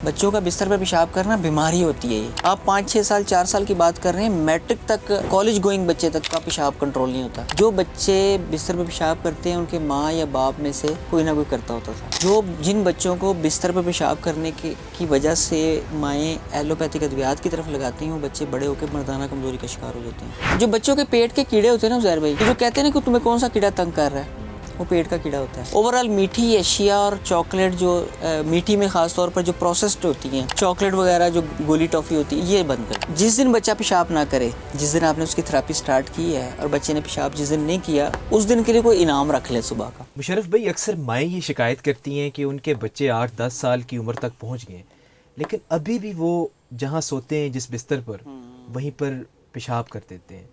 بچوں کا بستر پہ پیشاب کرنا بیماری ہوتی ہے یہ. آپ 5-6 سال 4 سال کی بات کر رہے ہیں, میٹرک تک کالج گوئنگ بچے تک کا پیشاب کنٹرول نہیں ہوتا. جو بچے بستر پہ پیشاب کرتے ہیں ان کے ماں یا باپ میں سے کوئی نہ کوئی کرتا ہوتا تھا. جن بچوں کو بستر پہ پیشاب کرنے کی وجہ سے مائیں ایلوپیتھک ادویات کی طرف لگاتی ہیں, وہ بچے بڑے ہو کے مردانہ کمزوری کا شکار ہو جاتے ہیں. جو بچوں کے پیٹ کے کیڑے ہوتے ہیں نا زہر بھائی, جو کہتے ہیں نا کہ تمہیں کون سا کیڑا تنگ کر رہا ہے, وہ پیٹ کا کیڑا ہوتا ہے. اوورآل میٹھی اشیاء اور چاکلیٹ, جو میٹھی میں خاص طور پر جو پروسیسڈ ہوتی ہیں, چاکلیٹ وغیرہ جو گولی ٹافی ہوتی ہے, یہ بند کر. جس دن بچہ پیشاب نہ کرے, جس دن آپ نے اس کی تھراپی سٹارٹ کی ہے اور بچے نے پیشاب جس دن نہیں کیا, اس دن کے لیے کوئی انعام رکھ لیں صبح کا. مشرف بھائی, اکثر مائیں یہ شکایت کرتی ہیں کہ ان کے بچے 8-10 سال کی عمر تک پہنچ گئے, لیکن ابھی بھی وہ جہاں سوتے ہیں جس بستر پر, وہیں پر پیشاب کر دیتے ہیں.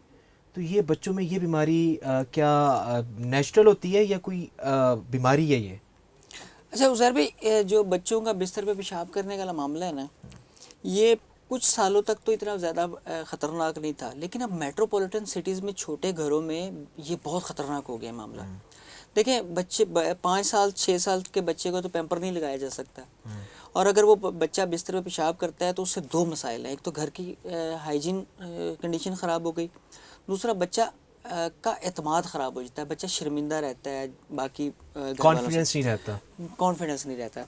تو یہ بچوں میں یہ بیماری کیا نیچرل ہوتی ہے یا کوئی بیماری ہے یہ؟ اچھا عزیر بھائی, جو بچوں کا بستر پہ پیشاب کرنے کا معاملہ ہے نا, یہ کچھ سالوں تک تو اتنا زیادہ خطرناک نہیں تھا, لیکن اب میٹروپولیٹن سٹیز میں چھوٹے گھروں میں یہ بہت خطرناک ہو گیا معاملہ. دیکھیں, بچے 5 سال 6 سال کے بچے کو تو پیمپر نہیں لگایا جا سکتا, اور اگر وہ بچہ بستر پہ پیشاب کرتا ہے تو اس سے 2 مسائل ہیں. ایک تو گھر کی ہائیجین کنڈیشن خراب ہو گئی, دوسرا بچہ کا اعتماد خراب ہو جاتا ہے, بچہ شرمندہ رہتا ہے, باقی کانفیڈنس نہیں رہتا.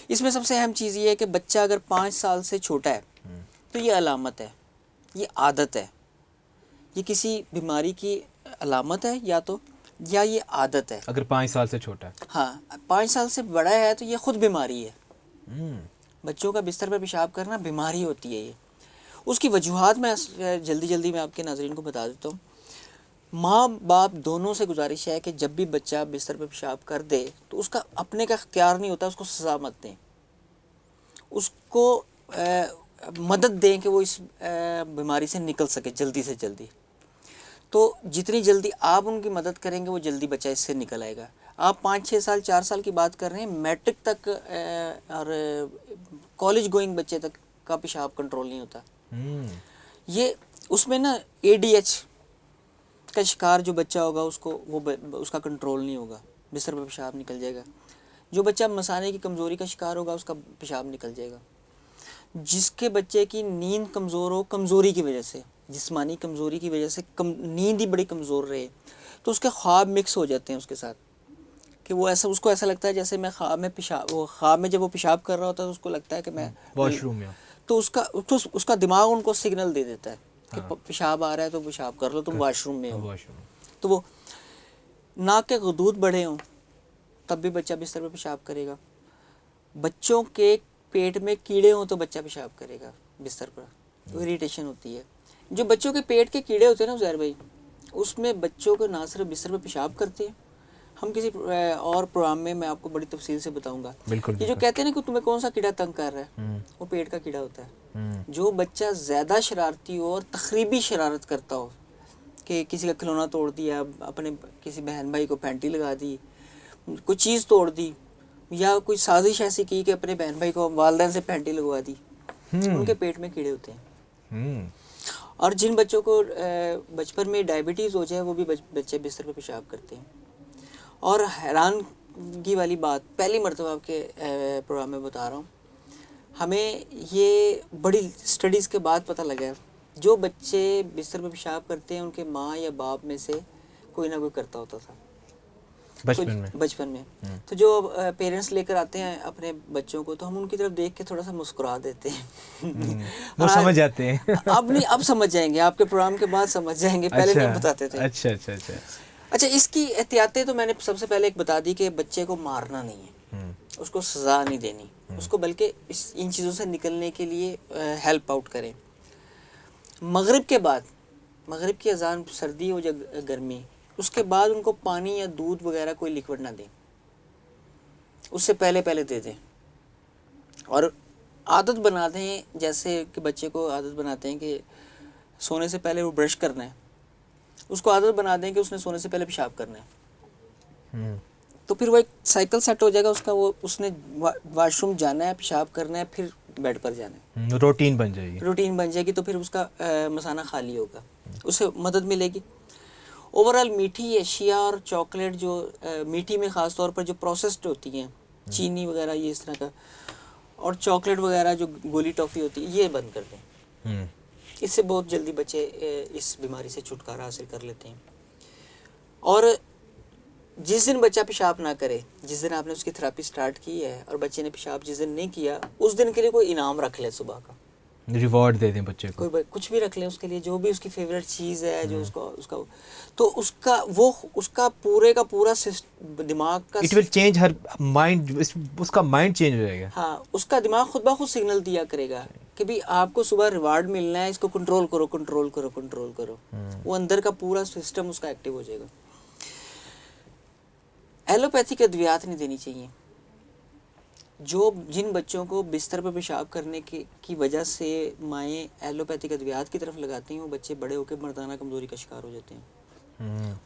اس میں سب سے اہم چیز یہ ہے کہ بچہ اگر 5 سال سے چھوٹا ہے تو یہ علامت ہے, یہ عادت ہے, یہ کسی بیماری کی علامت ہے یا یہ عادت ہے. اگر 5 سال سے چھوٹا ہے, ہاں 5 سال سے بڑا ہے تو یہ خود بیماری ہے. بچوں کا بستر پہ پیشاب کرنا بیماری ہوتی ہے یہ. اس کی وجوہات میں جلدی میں آپ کے ناظرین کو بتا دیتا ہوں. ماں باپ دونوں سے گزارش ہے کہ جب بھی بچہ بستر پہ پیشاب کر دے تو اس کا اپنے کا اختیار نہیں ہوتا, اس کو سزا مت دیں, اس کو مدد دیں کہ وہ اس بیماری سے نکل سکے جلدی سے جلدی. تو جتنی جلدی آپ ان کی مدد کریں گے وہ جلدی بچہ اس سے نکل آئے گا. آپ 5-6 سال 4 سال کی بات کر رہے ہیں, میٹرک تک اور کالج گوئنگ بچے تک کا پیشاب کنٹرول نہیں ہوتا. یہ اس میں نا ADH کا شکار جو بچہ ہوگا اس کا کنٹرول نہیں ہوگا, بستر پہ پیشاب نکل جائے گا. جو بچہ مثانے کی کمزوری کا شکار ہوگا اس کا پیشاب نکل جائے گا. جس کے بچے کی نیند کمزور ہو, کمزوری کی وجہ سے, جسمانی کمزوری کی وجہ سے نیند ہی بڑی کمزور رہے, تو اس کے خواب مکس ہو جاتے ہیں اس کے ساتھ, کہ وہ اس کو ایسا لگتا ہے جیسے میں خواب میں جب وہ پیشاب کر رہا ہوتا ہے تو اس کو لگتا ہے کہ میں واش روم میں, تو اس کا دماغ ان کو سگنل دے دیتا ہے کہ پیشاب آ رہا ہے تو پیشاب کر لو, تم واش روم میں ہو. تو وہ ناک کے غدود بڑھے ہوں تب بھی بچہ بستر پہ پیشاب کرے گا. بچوں کے پیٹ میں کیڑے ہوں تو بچہ پیشاب کرے گا بستر پر, تو اریٹیشن ہوتی ہے. جو بچوں کے پیٹ کے کیڑے ہوتے ہیں نا زہر بھائی, اس میں بچوں کو نہ صرف بستر پہ پیشاب کرتے ہیں, ہم کسی اور پروگرام میں آپ کو بڑی تفصیل سے بتاؤں گا. یہ جو کہتے ہیں نا کہ تمہیں کون سا کیڑا تنگ کر رہا ہے, وہ پیٹ کا کیڑا ہوتا ہے. جو بچہ زیادہ شرارتی ہو اور تخریبی شرارت کرتا ہو, کہ کسی کا کھلونا توڑ دیا, اپنے کسی بہن بھائی کو پینٹی لگا دی, کوئی چیز توڑ دی, یا کوئی سازش ایسی کی کہ اپنے بہن بھائی کو والدین سے پینٹی لگوا دی, ان کے پیٹ میں کیڑے ہوتے ہیں. اور جن بچوں کو بچپن میں ڈائبٹیز ہو جائے وہ بھی بچے بستر پہ پیشاب کرتے ہیں. اور حیرانگی والی بات, پہلی مرتبہ آپ کے پروگرام میں بتا رہا ہوں, ہمیں یہ بڑی سٹڈیز کے بعد پتہ لگا, جو بچے بستر پہ پیشاب کرتے ہیں ان کے ماں یا باپ میں سے کوئی نہ کوئی کرتا ہوتا تھا بچپن میں. تو جو پیرنٹس لے کر آتے ہیں اپنے بچوں کو, تو ہم ان کی طرف دیکھ کے تھوڑا سا مسکرا دیتے ہیں. وہ سمجھ جاتے ہیں. اب سمجھ جائیں گے, آپ کے پروگرام کے بعد سمجھ جائیں گے, پہلے نہیں بتاتے تھے. اچھا, اس کی احتیاطیں تو میں نے سب سے پہلے ایک بتا دی کہ بچے کو مارنا نہیں ہے, اس کو سزا نہیں دینی, اس کو بلکہ ان چیزوں سے نکلنے کے لیے ہیلپ آؤٹ کریں. مغرب کے بعد, مغرب کی اذان, سردی ہو یا گرمی, اس کے بعد ان کو پانی یا دودھ وغیرہ کوئی لیکوڈ نہ دیں, اس سے پہلے دے دیں. اور عادت بنا دیں, جیسے کہ بچے کو عادت بناتے ہیں کہ سونے سے پہلے وہ برش کرنا ہے, اس کو عادت بنا دیں کہ اس نے سونے سے پہلے پیشاب کرنا ہے. تو پھر وہ ایک سائیکل سیٹ ہو جائے گا اس کا, وہ اس نے واش روم جانا ہے, پیشاب کرنا ہے, پھر بیڈ پر جانا ہے, روٹین بن جائے گی. تو پھر اس کا مثانہ خالی ہوگا, اس سے مدد ملے گی. اوورآل میٹھی اشیاء اور چاکلیٹ, جو میٹھی میں خاص طور پر جو پروسیسڈ ہوتی ہیں, چینی وغیرہ یہ اس طرح کا, اور چاکلیٹ وغیرہ جو گولی ٹافی ہوتی ہے یہ بند کر دیں. اس سے بہت جلدی بچے اس بیماری سے چھٹکارا حاصل کر لیتے ہیں. اور جس دن بچہ پیشاب نہ کرے، جس دن آپ نے اس کی تھراپی سٹارٹ کی ہے اور بچے نے پیشاب جس دن نہیں کیا، اس دن کے لیے کوئی انعام رکھ لے، صبح کا ریوارڈ دے دیں بچے کو، کوئی کچھ بھی رکھ لیں اس کے لیے، جو بھی اس کی فیوریٹ چیز ہے، جو اس کا تو اس کا پورے کا پورا دماغ کا it will change her mind, اس کا مائنڈ چینج ہو جائے گا. ہاں، اس کا دماغ خود بخود سگنل دیا کرے گا کہ بھی آپ کو صبح ریوارڈ ملنا ہے، اس کو کنٹرول کرو کنٹرول کرو کنٹرول کرو. وہ اندر کا پورا سسٹم اس کا ایکٹیو ہو جائے گا. ایلوپیتھک ادویات نہیں دینی چاہیے. جن بچوں کو بستر پہ پیشاب کرنے کی وجہ سے مائیں ایلوپیتھک ادویات کی طرف لگاتی ہیں، وہ بچے بڑے ہو کے مردانہ کمزوری کا شکار ہو جاتے ہیں.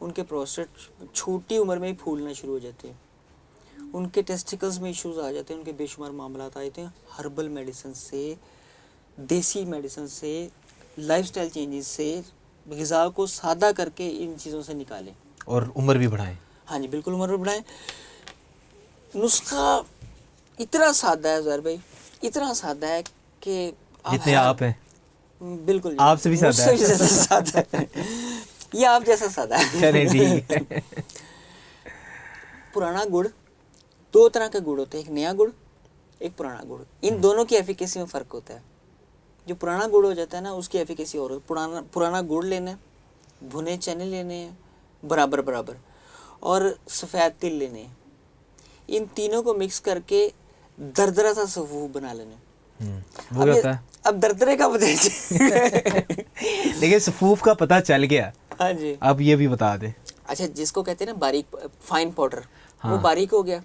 ان کے پروسٹیٹ چھوٹی عمر میں ہی پھولنا شروع ہو جاتے ہیں، ان کے ٹیسٹیکلز میں ایشوز آ جاتے ہیں، ان کے بے شمار معاملات آ جاتے ہیں. ہربل میڈیسن سے، دیسی میڈیسن سے، لائف سٹائل چینجز سے، غذا کو سادہ کر کے ان چیزوں سے نکالیں اور عمر بھی بڑھائیں. ہاں جی، بالکل عمر بھی بڑھائیں. نسخہ اتنا سادہ ہے زہر بھائی، اتنا سادہ ہے کہ جتنے آپ ہیں بالکل آپ سے بھی سادہ ہے. مجھ سے بھی زیادہ سادہ ہے، یہ آپ جیسا سادہ ہے. چلیں ٹھیک ہے. پرانا گڑ، دو طرح کے گڑ ہوتے ہیں، ایک نیا گڑ ایک پرانا گڑ. ان دونوں کی ایفیکیسی میں فرق ہوتا ہے. جو پرانا گڑ ہو جاتا ہے نا، اس کی ایفیکیسی اور پرانا گڑ لینا ہے، بھنے چنے لینے ہیں برابر برابر، اور سفید تل لینے ہیں. ان تینوں کو مکس کر کے دردرا سا صفوف بنا لینے. وہ کیا ہوتا ہے؟ اب دردرے کا لیکن صفوف کا پتہ چل گیا. ہاں جی، اب یہ بھی بتا دیں. اچھا، جس کو کہتے ہیں نا باریک فائن پاؤڈر، وہ باریک ہو گیا.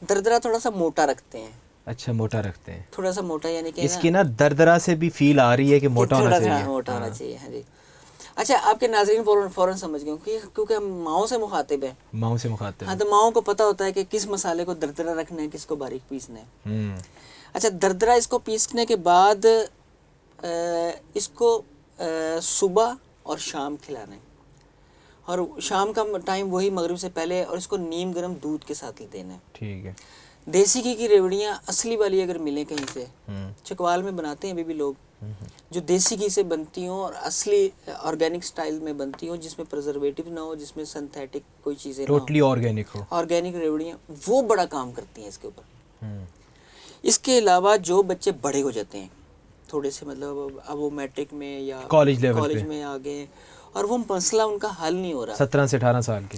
دردرا تھوڑا سا موٹا رکھتے ہیں. اچھا، موٹا رکھتے ہیں. تھوڑا سا موٹا، یعنی کہ اس کی نا دردرا سے بھی فیل آ رہی ہے کہ موٹا ہونا چاہیے. موٹا ہونا چاہیے. ہاں جی. اچھا، آپ کے ناظرین فوراً سمجھ گئے کیونکہ ہم ماؤں سے مخاطب ہیں. ماؤں سے مخاطب. ہاں، تو ماؤں کو پتہ ہوتا ہے کہ کس مسالے کو دردرا رکھنا ہے، کس کو باریک پیسنا ہے. اچھا، دردرا اس کو پیسنے کے بعد اس کو صبح اور شام کھلانا ہے، اور شام کا ٹائم وہی مغرب سے پہلے، اور اس کو نیم گرم دودھ کے ساتھ دینا ہے. ٹھیک ہے. دیسی گھی کی ریوڑیاں اصلی والی اگر ملیں کہیں سے، چکوال میں بناتے ہیں ابھی بھی لوگ، جو دیسی گھی سے بنتی ہوں اور اصلی آرگینک سٹائل میں بنتی ہوں، جس میں پرزرویٹو نہ ہو، جس میں سنتھیٹک کوئی چیزیں نہ ہو، ٹوٹلی آرگینک ہو. آرگینک ریوڑیاں وہ بڑا کام کرتی ہیں اس کے اوپر. اس کے علاوہ جو بچے بڑے ہو جاتے ہیں تھوڑے سے، مطلب اب وہ میٹرک میں یا کالج میں آ گئے، اور وہ مسئلہ ان کا حل نہیں ہو رہا 17 سے 18 سال کے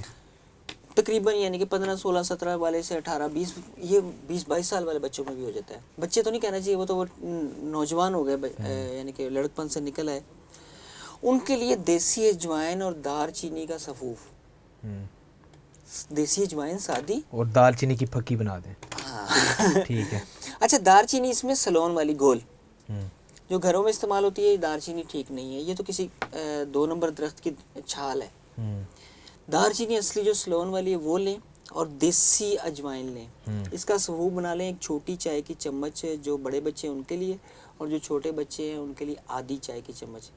تقریباً، یعنی کہ 15 16 17 والے سے 18 20، یہ 20 22 سال والے بچوں میں بھی ہو جاتا ہے. بچے تو نہیں کہنا چاہیے، وہ تو نوجوان ہو گئے، یعنی کہ لڑکپن سے نکل آئے. ان کے لیے دیسی اجوائن اور دار چینی کا صفوف، دیسی اجوائن سادی اور دال چینی کی پھکی بنا دیں. ہاں ٹھیک ہے. اچھا، دار چینی اس میں سلون والی گول جو گھروں میں استعمال ہوتی ہے، یہ دار چینی ٹھیک نہیں ہے. یہ تو کسی 2 نمبر درخت کی چھال ہے. دار چینی اصلی جو سلون والی ہے وہ لیں، اور دیسی اجوائن لیں. اس کا صفوف بنا لیں. ایک چھوٹی چائے کی چمچ ہے، جو بڑے بچے ہیں ان کے لیے، اور جو چھوٹے بچے ہیں ان کے لیے آدھی چائے کی چمچ.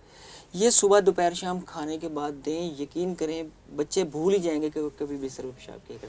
یہ صبح دوپہر شام کھانے کے بعد دیں. یقین کریں بچے بھول ہی جائیں گے کہ کبھی بستر پہ پیشاب کیا کرتے